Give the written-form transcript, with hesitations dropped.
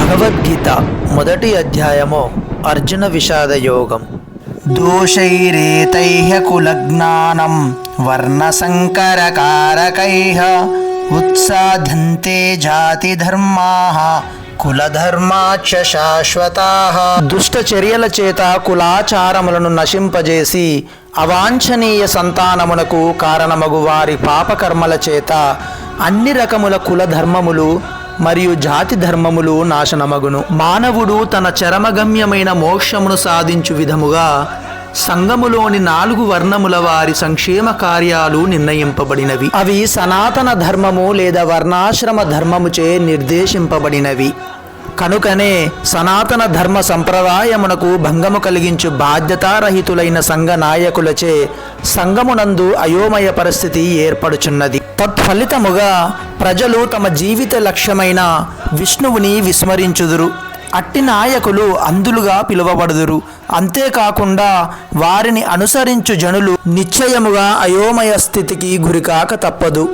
భగవద్గీత మొదటి అధ్యాయము అర్జున విషాద యోగం. దోషైరేతైః కులజ్ఞానం వర్ణసంకరకారకైః ఉత్సాధంతే జాతి ధర్మాః కులధర్మాచ్చ శాశ్వతాః. దుష్ట చర్యల చేత కులాచారములను నశింపజేసి అవాంఛనీయ సంతానమునకు కారణమగు వారి పాపకర్మల చేత అన్ని రకముల కులధర్మములు మరియు జాతి ధర్మములు నాశనమగును. మానవుడు తన చరమగమ్యమైన మోక్షమును సాధించు విధముగా సంఘములోని 4 వర్ణముల వారి సంక్షేమ కార్యాలు నిర్ణయింపబడినవి. అవి సనాతన ధర్మము లేదా వర్ణాశ్రమ ధర్మముచే నిర్దేశింపబడినవి. కనుకనే సనాతన ధర్మ సంప్రదాయమునకు భంగము కలిగించు బాధ్యతారహితులైన సంఘ నాయకులచే సంఘమునందు అయోమయ పరిస్థితి ఏర్పడుచున్నది. తత్ఫలితముగా ప్రజలు తమ జీవిత లక్ష్యమైన విష్ణువుని విస్మరించుదురు. అట్టి నాయకులు అంధులుగా పిలువబడుదురు. అంతేకాకుండా వారిని అనుసరించు జనులు నిశ్చయముగా అయోమయ స్థితికి గురికాక తప్పదు.